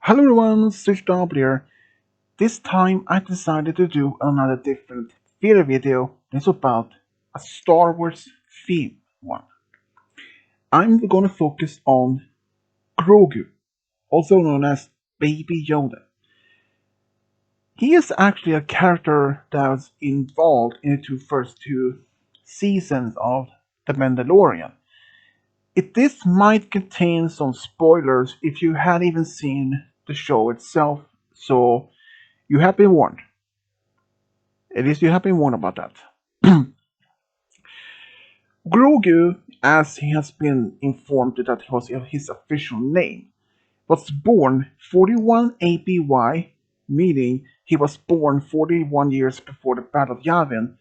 Hello everyone, Switched Up here. This time I decided to do another different video. It's about a Star Wars theme one. I'm gonna focus on Grogu, also known as Baby Yoda. He is actually a character that was involved in the first two seasons of The Mandalorian. This might contain some spoilers if you hadn't even seen the show itself, so you have been warned. At least you have been warned about that. Grogu, as he has been informed that was his official name, was born 41 ABY, meaning he was born 41 years before the Battle of Yavin,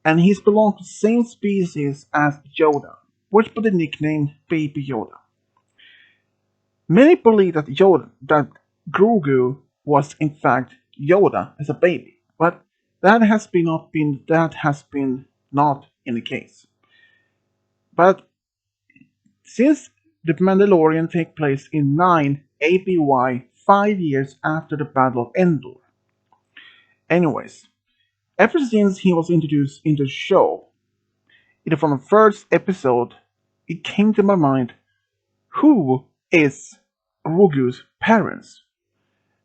and he's belonged to the same species as Yoda, which put the nickname Baby Yoda. Many believe that Grogu was in fact Yoda as a baby, but that has been not in the case. But since The Mandalorian takes place in 9 ABY, 5 years after the Battle of Endor. Anyways, ever since he was introduced in the show, either from the first episode, it came to my mind, who is Grogu's parents?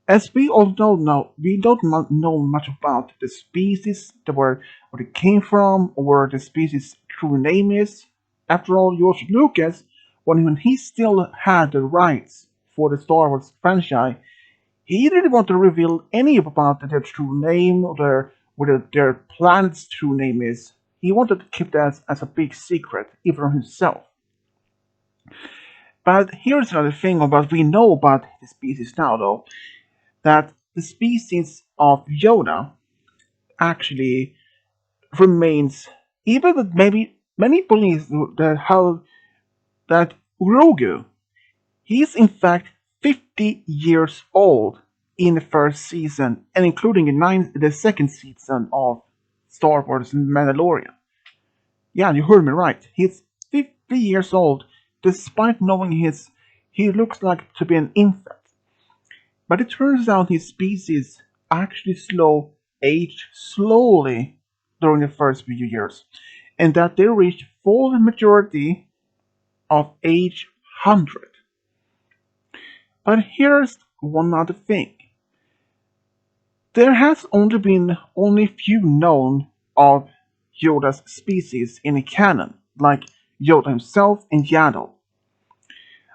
As we all don't know, we don't know much about the species, where it came from, or the species' true name is. After all, George Lucas, when he still had the rights for the Star Wars franchise, he didn't want to reveal any about their true name or what their planet's true name is. He wanted to keep that as a big secret, even from himself. But here's another thing about we know about the species now, though, that the species of Yoda actually remains, even that maybe many believe that Grogu, he's in fact 50 years old in the first season, and including the second season of Star Wars Mandalorian. Yeah, you heard me right. He's 50 years old, despite knowing he looks like to be an infant. But it turns out his species actually age slowly during the first few years, and that they reach full maturity of age 100. But here's one other thing. There has only few known of Yoda's species in the canon, like Yoda himself and Yaddle.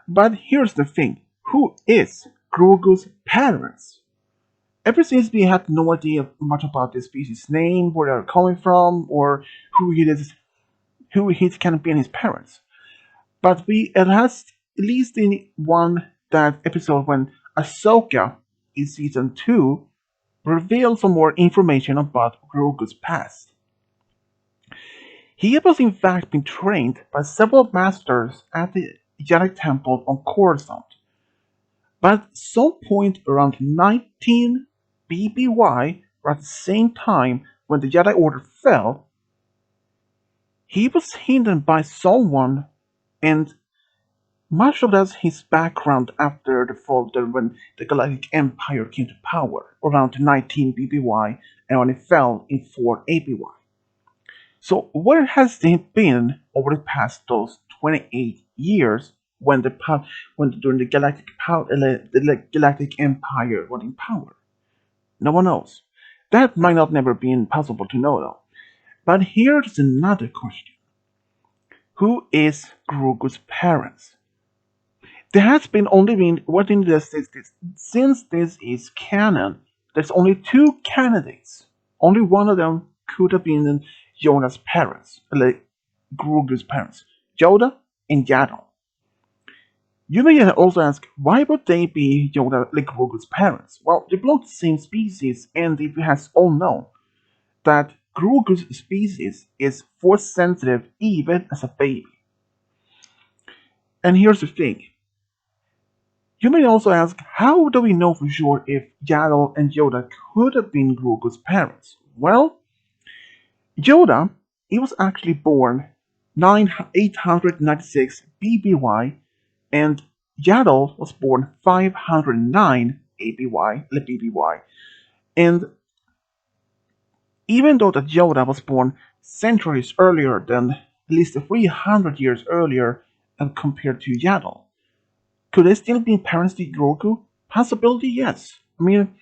But here's the thing, who is Grogu's parents? Ever since we had no idea much about this species' name, where they're coming from, or who he can be and his parents. But it has, at least in that episode when Ahsoka in season 2 revealed some more information about Grogu's past. He was in fact been trained by several masters at the Jedi Temple on Coruscant. But at some point around 19 BBY, or at the same time when the Jedi Order fell, he was hidden by someone, and much of that's his background after the fall when the Galactic Empire came to power around 19 BBY and when it fell in 4 ABY. So where has he been over the past those 28 years when during the Galactic Empire was in power? No one knows. That might not never been possible to know though. But here's another question. Who is Grogu's parents? There has been only been since this is canon, there's only two candidates. Only one of them could have been Yoda's parents, like Grogu's parents, Yoda and Yaddle. You may also ask, why would they be Yoda like Grogu's parents? Well, they belong to the same species, and it has all known that Grogu's species is force sensitive even as a baby. And here's the thing. You may also ask, how do we know for sure if Yaddle and Yoda could have been Grogu's parents? Well, Yoda, he was actually born 896 BBY, and Yaddle was born 509 BBY. And even though that Yoda was born centuries earlier than at least 300 years earlier compared to Yaddle, could they still be parents to Grogu? Possibility, yes. I mean,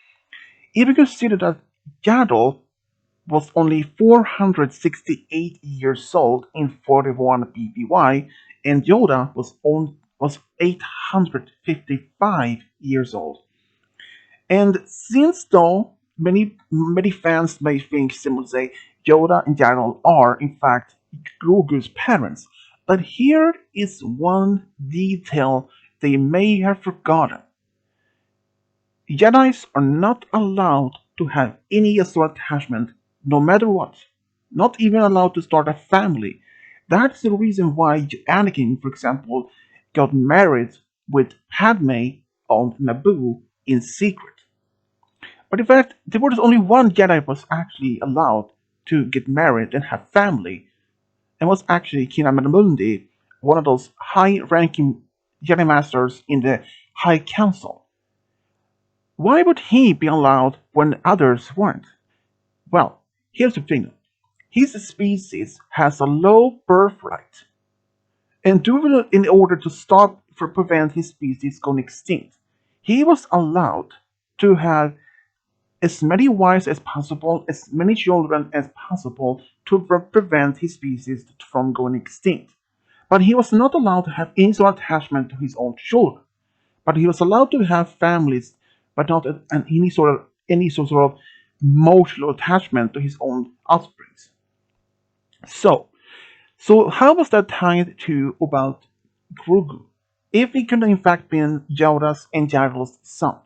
if you consider that Yaddle was only 468 years old in 41 BBY, and Yoda was 855 years old. And since though many fans may think say Yoda and Yaddle are in fact Grogu's parents, but here is one detail they may have forgotten. Jedis are not allowed to have any sort of attachment, no matter what. Not even allowed to start a family. That's the reason why Anakin, for example, got married with Padme on Naboo in secret. But in fact, there was only one Jedi was actually allowed to get married and have family, and was actually Kinamenamundi, one of those high-ranking Jedi Masters in the High Council. Why would he be allowed when others weren't? Well, here's the thing. His species has a low birth rate, and in order to prevent his species going extinct, he was allowed to have as many wives as possible, as many children as possible to prevent his species from going extinct. But he was not allowed to have any sort of attachment to his own children. But he was allowed to have families, but not any sort of emotional attachment to his own offspring. So, so how was that tied to about Grogu? If he could in fact been Yoda's and Yaddle's son?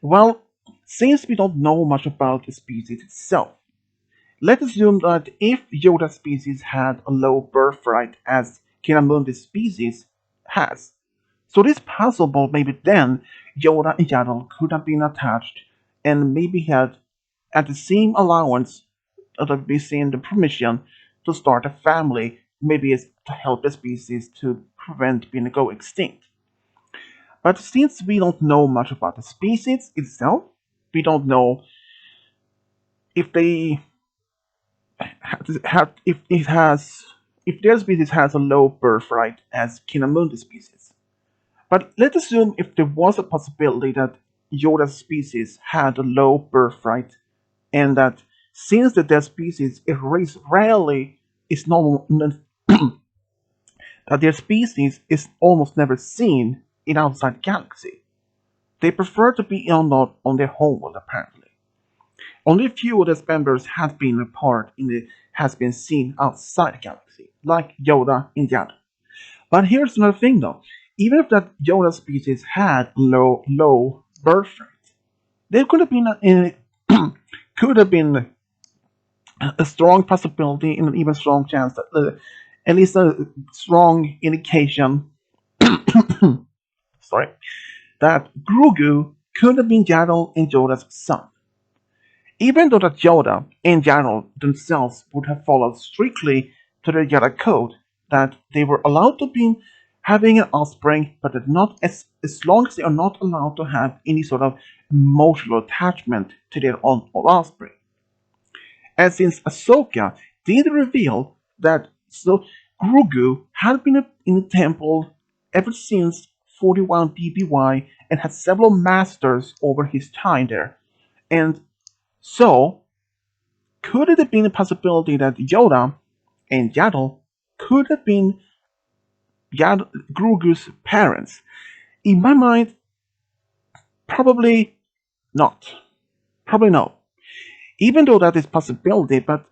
Well, since we don't know much about the species itself, let's assume that if Yoda's species had a low birth rate as Kinamundi's species has, so it is possible maybe then Yoda and Yaddle could have been attached and maybe had at the same allowance of receiving the permission to start a family, maybe it's to help the species to prevent being go extinct. But since we don't know much about the species itself, we don't know if they have if their species has a low birth rate as Kinamundi species. But let's assume if there was a possibility that Yoda's species had a low birth rate, and that since the dead species is rarely is normal that their species is almost never seen in outside galaxy. They prefer to be on their homeworld apparently. Only a few of the members have been apart has been seen outside the galaxy, like Yoda and Yaddle. But here's another thing though. Even if that Yoda species had low birth rate, there could have been could have been a strong possibility and an even strong chance that at least a strong indication sorry that Grogu could have been Yaddle and Yoda's son. Even though that Yoda and Yaddle themselves would have followed strictly to the Yoda code that they were allowed to be having an offspring, but that not as long as they are not allowed to have any sort of emotional attachment to their own offspring. And since Ahsoka did reveal that Grogu had been in the temple ever since 41 BBY and had several masters over his time there. And so, could it have been a possibility that Yoda and Yaddle could have been Grogu's parents? In my mind, probably not. Probably no. Even though that is a possibility, but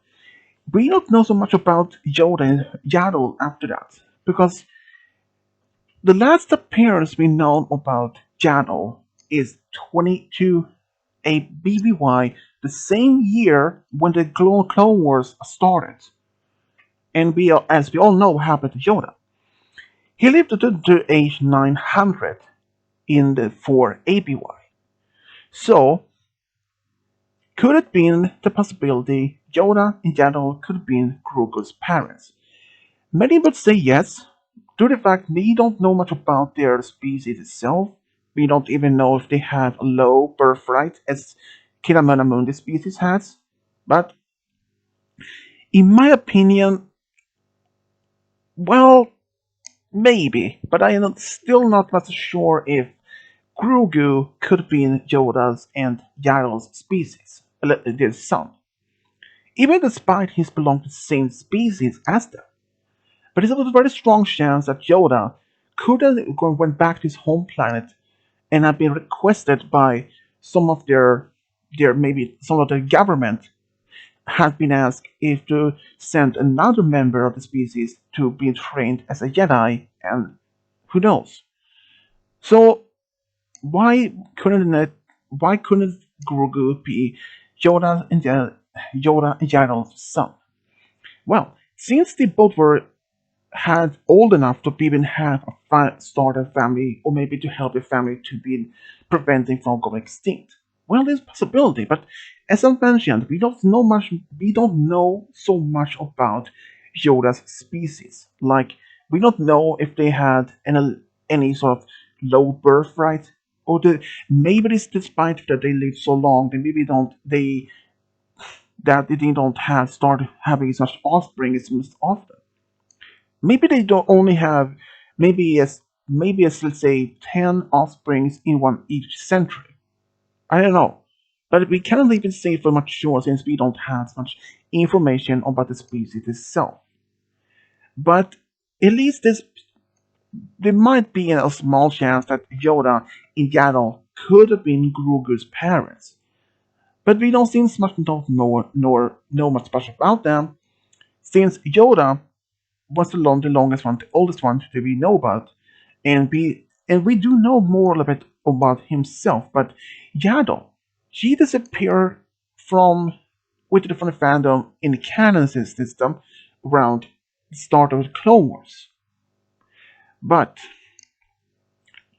we don't know so much about Yoda and Yaddle after that. Because the last appearance we know about Yaddle is 22 a BBY, the same year when the Clone Wars started. And as we all know what happened to Yoda. He lived to age 900 in the 4 ABY. So, could it been the possibility Yoda and Yaddle could have been Grogu's parents? Many would say yes, due to the fact we don't know much about their species itself, We don't even know if they have a low birth rate as Kiramanamundi species has. But in my opinion, well, maybe. But I am still not much sure if Grogu could be in Yoda's and Yaddle's species, their son, even despite his belonging to the same species as them. But there's a very strong chance that Yoda could have went back to his home planet and have been requested by some of their maybe some of the government had been asked if to send another member of the species to be trained as a Jedi, and who knows? So why couldn't it? Why couldn't Grogu be Yoda and Yaddle's son? Well, since they both were had old enough to even have a start a family, or maybe to help the family to be preventing from going extinct. Well, there's a possibility, but as I mentioned, we don't know much. We don't know so much about Yoda's species. Like we don't know if they had any sort of low birth rate, or maybe it's despite that they lived so long, they maybe don't they don't have start having such offspring as most often. Maybe they don't only have maybe as let's say 10 offsprings in one each century. I don't know. But we cannot even say for much sure since we don't have much information about the species itself. But at least there might be a small chance that Yoda and Yaddle could have been Grogu's parents. But we don't seem much don't know nor know much about them, since Yoda was the longest one, the oldest one that we know about, and we do know more a bit about himself. But Yaddle, she disappeared from with the different fandom in the canon system around the start of the Clone Wars. But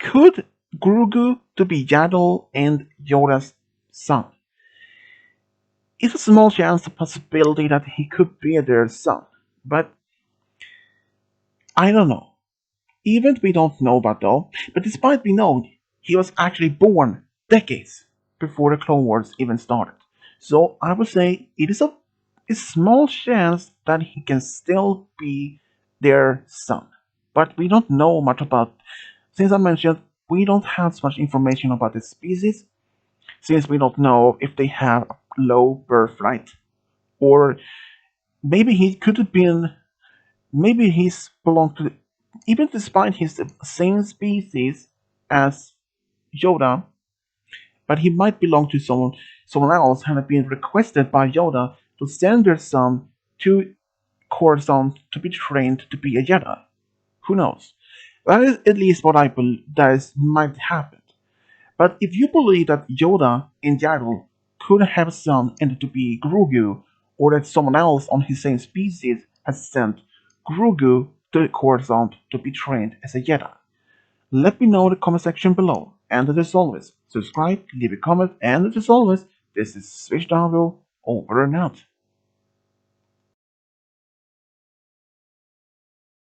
could Grogu to be Yaddle and Yoda's son? It's a small chance, a possibility that he could be their son, but I don't know. Even we don't know about though, but despite we know he was actually born decades before the Clone Wars even started. So I would say it is a small chance that he can still be their son. But we don't know much about, since I mentioned, we don't have so much information about the species, since we don't know if they have a low birth rate, or maybe he could have been, maybe he's belonged to, even despite he's the same species as Yoda, but he might belong to someone else and have been requested by Yoda to send their son to Coruscant to be trained to be a Jedi. Who knows? That is at least what I believe that is might happen. But if you believe that Yoda and Yaddle could have a son and to be Grogu, or that someone else on his same species has sent Grogu to Coruscant to be trained as a Jedi, let me know in the comment section below. And as always, subscribe, leave a comment, and as always, this is Switch Downville, over and out.